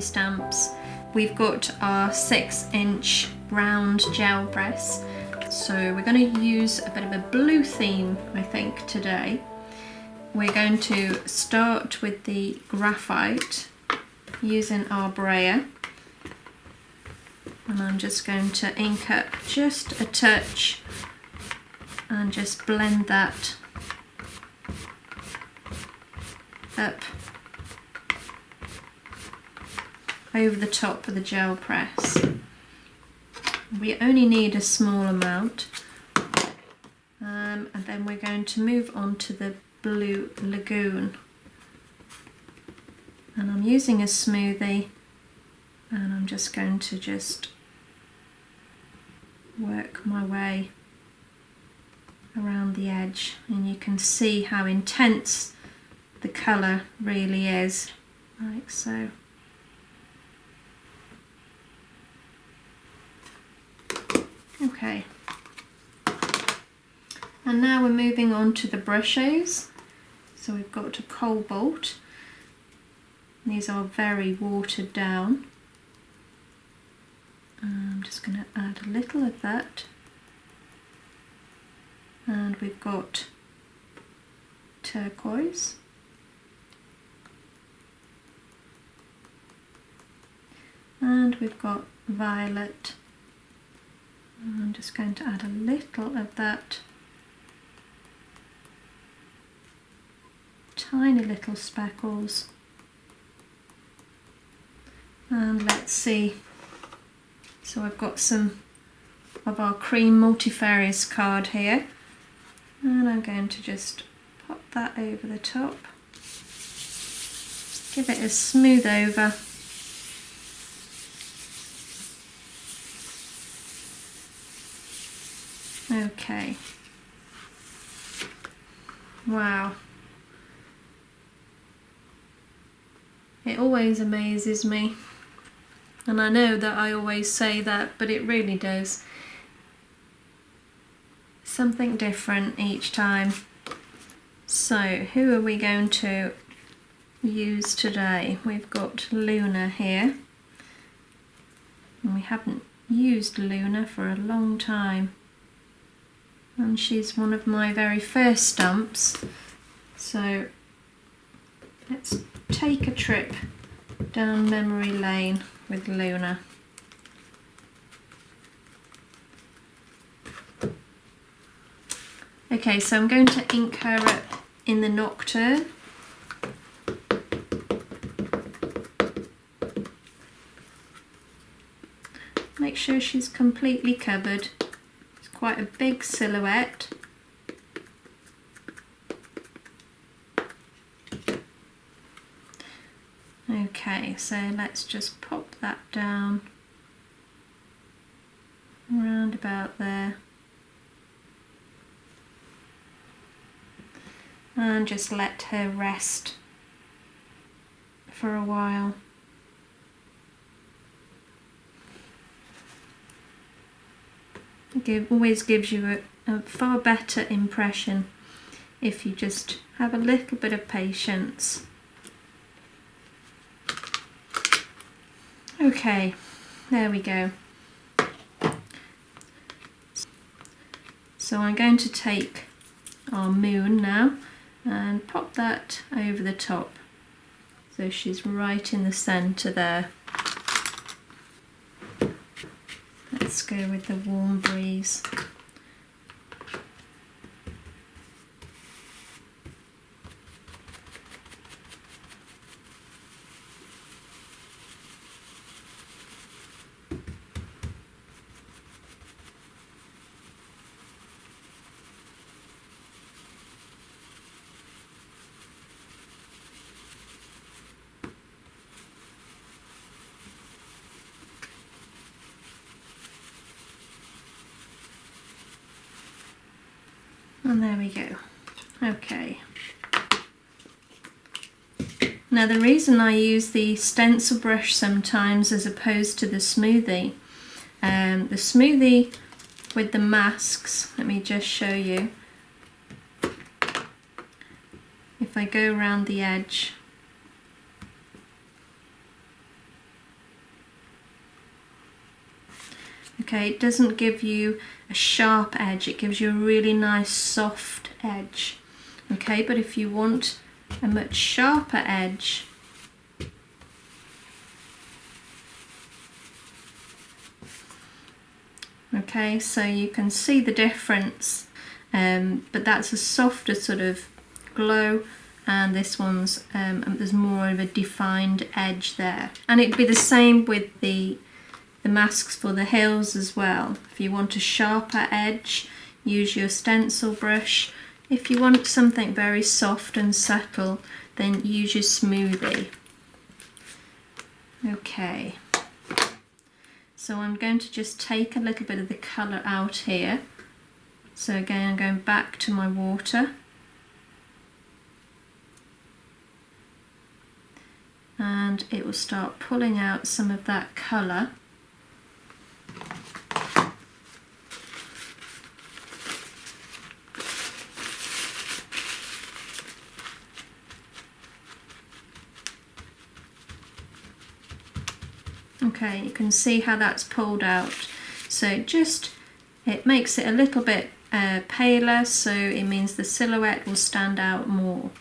stamps. We've got our 6-inch round gel press, so we're going to use a bit of a blue theme, I think, today. We're going to start with the graphite using our brayer, and I'm just going to ink up just a touch and just blend that up over the top of the gel press. We only need a small amount, and then we're going to move on to the blue lagoon, and I'm using a smoothie, and I'm just going to just work my way around the edge, and you can see how intense the colour really is, like so. Okay, and now we're moving on to the Brushos. So we've got a cobalt. These are very watered down. I'm just going to add a little of that. And we've got turquoise. And we've got violet. I'm just going to add a little of that. Tiny little speckles. And let's see. So I've got some of our cream multifarious card here. And I'm going to just pop that over the top. Give it a smooth over. Okay. Wow. It always amazes me. And I know that I always say that, but it really does. Something different each time. So, who are we going to use today? We've got Luna here. And we haven't used Luna for a long time. And she's one of my very first stamps, so let's take a trip down memory lane with Luna. Okay, so I'm going to ink her up in the Nocturne. Make sure she's completely covered. Quite a big silhouette. Okay, so let's just pop that down around about there, and just let her rest for a while. Always gives you a far better impression if you just have a little bit of patience. Okay, there we go. So I'm going to take our moon now and pop that over the top, so she's right in the centre there. Let's go with the warm breeze. And there we go. Okay. Now the reason I use the stencil brush sometimes as opposed to the smoothie, with the masks, let me just show you. If I go around the edge, Okay, it doesn't give you a sharp edge, it gives you a really nice soft edge. Okay, but if you want a much sharper edge, okay, so you can see the difference, but that's a softer sort of glow, and this one's there's more of a defined edge there. And it'd be the same with the masks for the hills as well. If you want a sharper edge, use your stencil brush. If you want something very soft and subtle, then use your smoothie. Okay, so I'm going to just take a little bit of the colour out here. So again, I'm going back to my water. And it will start pulling out some of that colour. Okay, you can see how that's pulled out. So just, it makes it a little bit paler, so it means the silhouette will stand out more.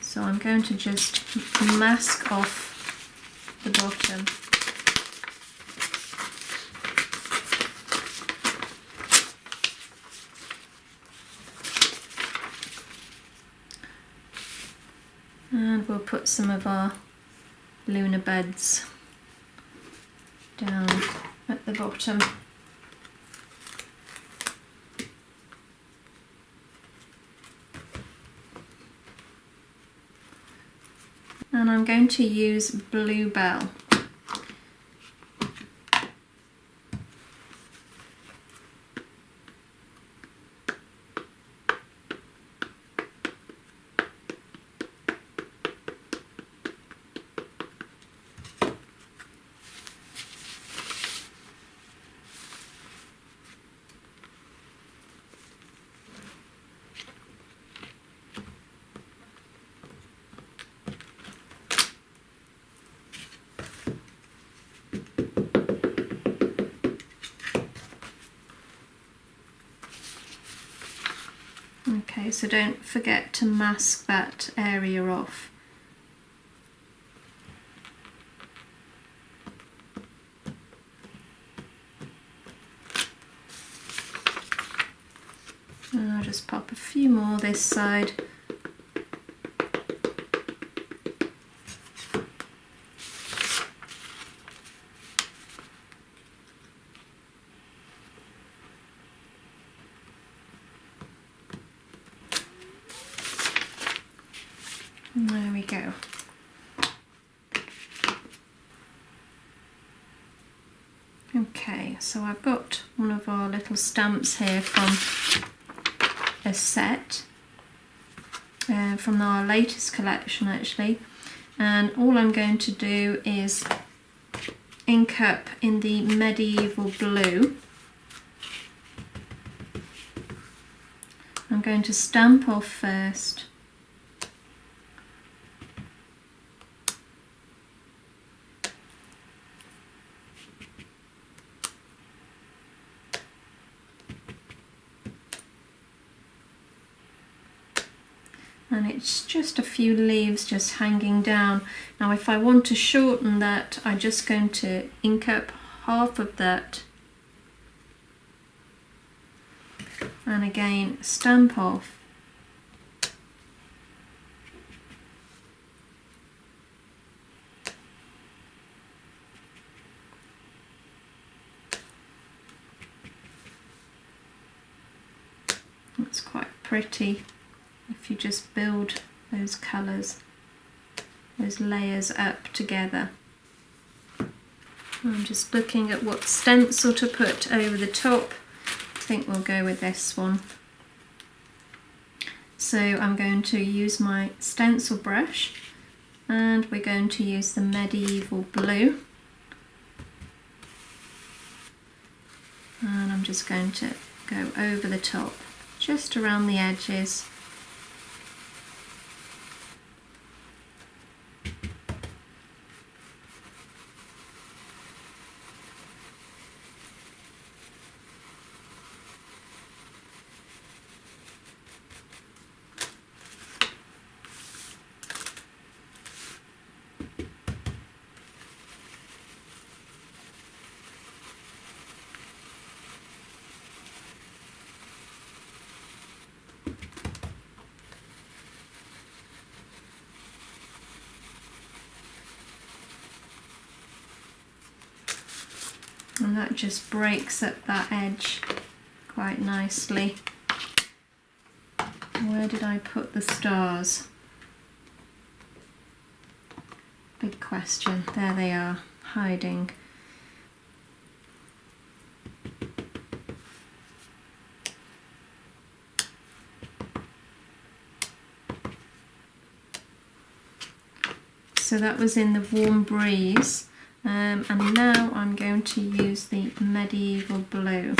So I'm going to just mask off the bottom. And we'll put some of our lunar buds down at the bottom. And I'm going to use Bluebell. Okay, so don't forget to mask that area off. And I'll just pop a few more this side. There we go. Okay, so I've got one of our little stamps here from a set, from our latest collection actually, and all I'm going to do is ink up in the medieval blue. I'm going to stamp off first. And it's just a few leaves just hanging down. Now if I want to shorten that, I'm just going to ink up half of that and again stamp off. That's quite pretty if you just build those colours, those layers up together. I'm just looking at what stencil to put over the top. I think we'll go with this one. So I'm going to use my stencil brush and we're going to use the medieval blue. And I'm just going to go over the top, just around the edges. and that just breaks up that edge quite nicely. Where did I put the stars? Big question. There they are, hiding. So that was in the Warm Breeze, and now I'm going to use the Medieval Blue.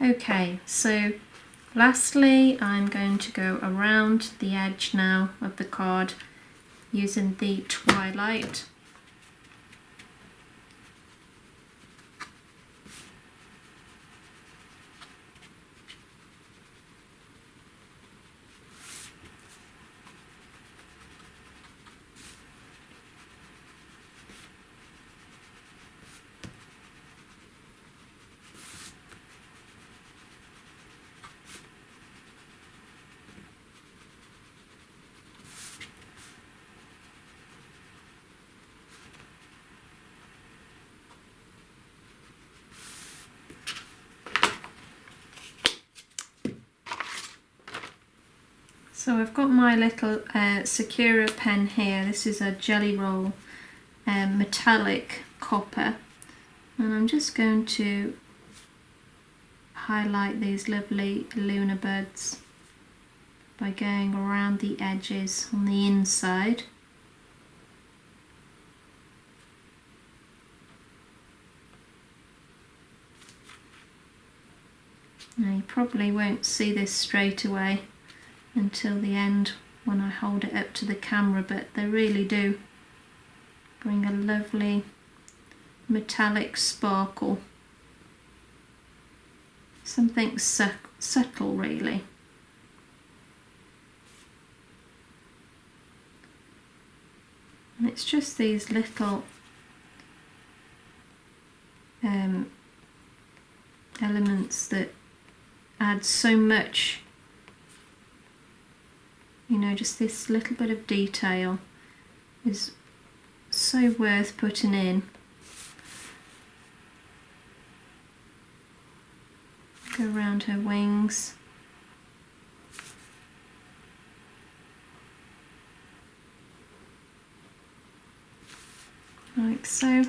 Okay, so lastly I'm going to go around the edge now of the card using the Twilight. So I've got my little Sakura pen here. This is a Jelly Roll metallic copper, and I'm just going to highlight these lovely lunar buds by going around the edges on the inside. Now you probably won't see this straight away until the end when I hold it up to the camera, but they really do bring a lovely metallic sparkle. Something subtle really. And it's just these little elements that add so much. You know, just this little bit of detail is so worth putting in. Go around her wings. Like so.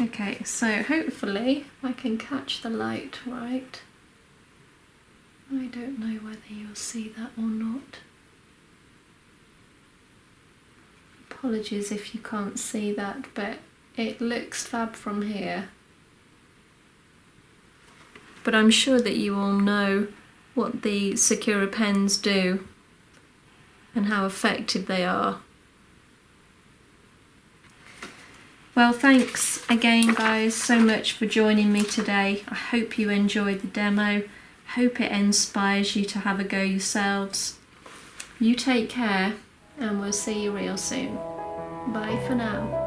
Okay, so hopefully I can catch the light right. I don't know whether you'll see that or not. Apologies if you can't see that, but it looks fab from here. But I'm sure that you all know what the Sakura pens do and how effective they are. Well, thanks again guys so much for joining me today. I hope you enjoyed the demo. Hope it inspires you to have a go yourselves. You take care and we'll see you real soon. Bye for now.